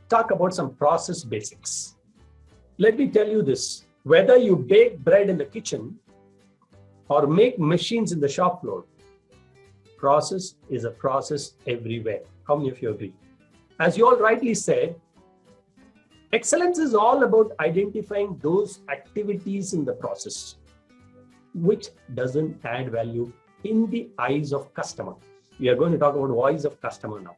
talk about some process basics. Let me tell you this, whether you bake bread in the kitchen or make machines in the shop floor, process is a process everywhere. How many of you agree? As you all rightly said, excellence is all about identifying those activities in the process which doesn't add value in the eyes of customer. We are going to talk about voice of customer now.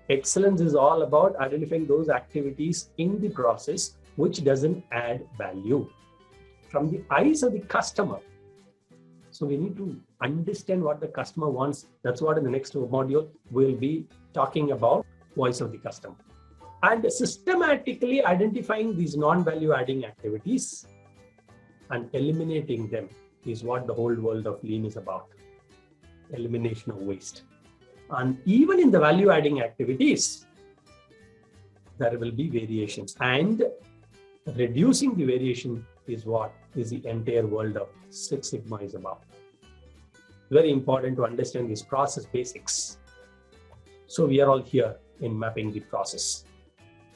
Excellence is all about identifying those activities in the process which doesn't add value from the eyes of the customer. So we need to understand what the customer wants. That's what in the next module we'll be talking about, voice of the customer. And systematically identifying these non-value adding activities and eliminating them is what the whole world of Lean is about. Elimination of waste. And even in the value adding activities, there will be variations, and reducing the variation is what is the entire world of Six Sigma is about. Very important to understand these process basics. So we are all here in mapping the process.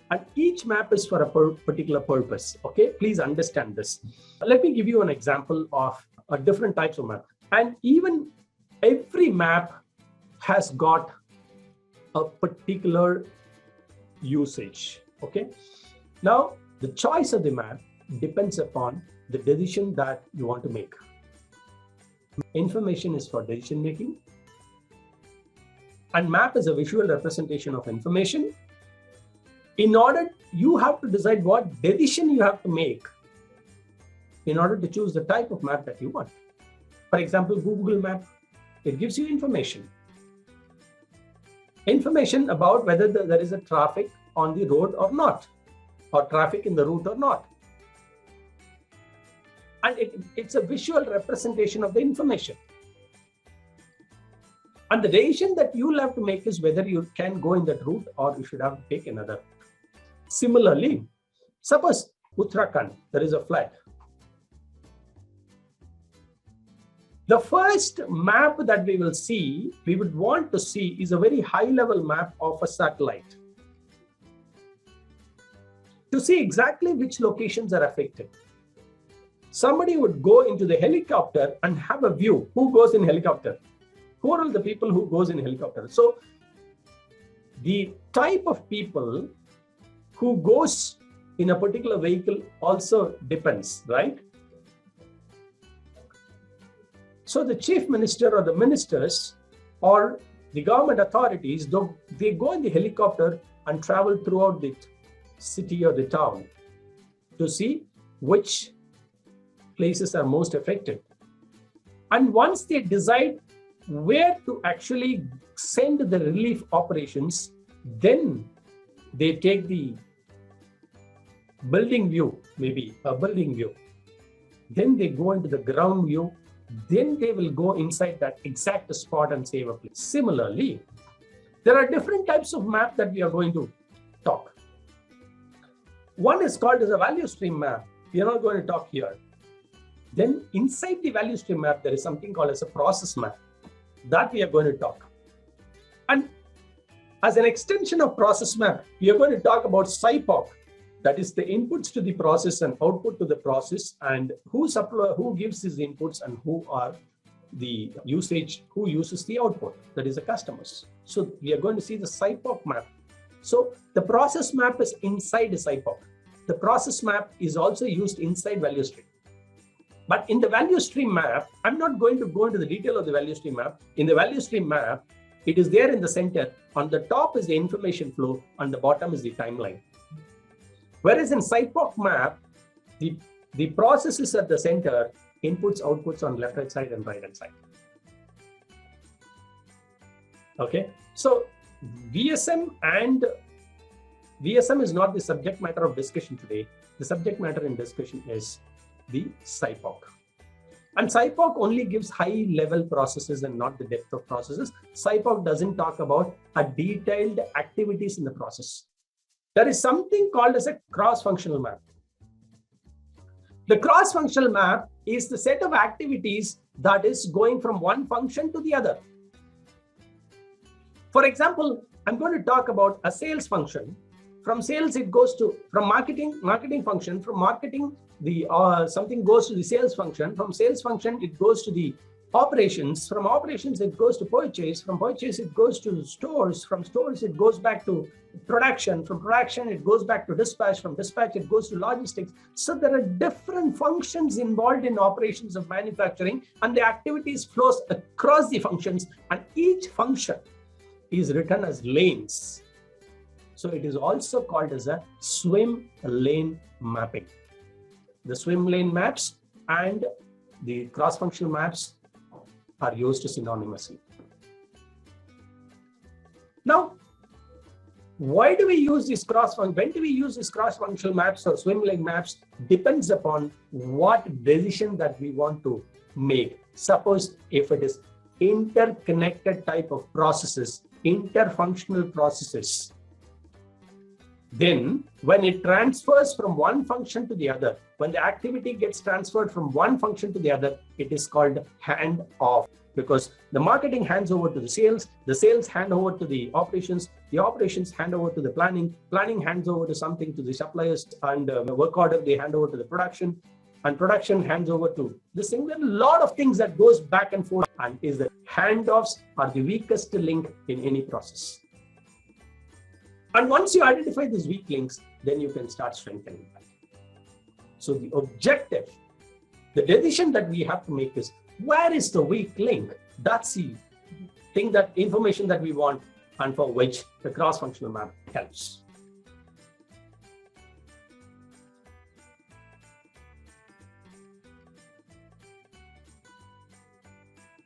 And each map is for a particular purpose. Okay, please understand this. Let me give you an example of different types of map. And even every map has got a particular usage. Okay. Now, the choice of the map depends upon the decision that you want to make. Information is for decision making, and map is a visual representation of information. In order, you have to decide what decision you have to make in order to choose the type of map that you want. For example, Google Map, it gives you information. Information about whether there is a traffic on the road or not, or traffic in the route or not. And it's a visual representation of the information. And the decision that you'll have to make is whether you can go in that route or you should have to take another. Similarly, suppose Uttarakhand, there is a flood. The first map that we would want to see is a very high level map of a satellite to see exactly which locations are affected. Somebody would go into the helicopter and have a view. Who goes in helicopter? Who are all the people who goes in helicopter? So the type of people who goes in a particular vehicle also depends, right? So the chief minister or the ministers or the government authorities, they go in the helicopter and travel throughout the city or the town to see which places are most affected. And once they decide where to actually send the relief operations, then they take the building view, maybe a building view. Then they go into the ground view. Then they will go inside that exact spot and save a place. Similarly, there are different types of map that we are going to talk. One is called as a value stream map. We are not going to talk here. Then inside the value stream map, there is something called as a process map that we are going to talk. And as an extension of process map, we are going to talk about SIPOC. That is the inputs to the process and output to the process, and who gives these inputs and who are the usage, who uses the output, that is the customers. So we are going to see the SIPOC map. So the process map is inside the SIPOC. The process map is also used inside value stream. But in the value stream map, I'm not going to go into the detail of the value stream map. In the value stream map, it is there in the center. On the top is the information flow, on the bottom is the timeline. Whereas in SIPOC map, the process is at the center, inputs, outputs on left-hand side and right-hand side. Okay, so VSM is not the subject matter of discussion today. The subject matter in discussion is the SIPOC. And SIPOC only gives high-level processes and not the depth of processes. SIPOC doesn't talk about a detailed activities in the process. There is something called as a cross-functional map. The cross-functional map is the set of activities that is going from one function to the other. For example, I'm going to talk about a sales function From sales, it goes to, from marketing function, from marketing, the something goes to the sales function. From sales function, it goes to the operations. From operations, it goes to purchase. From purchase, it goes to stores. From stores, it goes back to production. From production, it goes back to dispatch. From dispatch, it goes to logistics. So there are different functions involved in operations of manufacturing, and the activities flows across the functions, and each function is written as lanes. So it is also called as a swim lane mapping. The swim lane maps and the cross-functional maps are used synonymously. Now, why do we use this when do we use these cross-functional maps or swim lane maps? Depends upon what decision that we want to make. Suppose if it is interconnected type of processes, interfunctional processes, then when it transfers from one function to the other, when the activity gets transferred from one function to the other, it is called hand off, because the marketing hands over to the sales hand over to the operations hand over to the planning hands over to something to the suppliers, and the work order they hand over to the production, and production hands over to this thing. There are a lot of things that goes back and forth, and is that handoffs are the weakest link in any process. And once you identify these weak links, then you can start strengthening them. So the objective, the decision that we have to make is, where is the weak link? That's the thing, that information that we want, and for which the cross-functional map helps.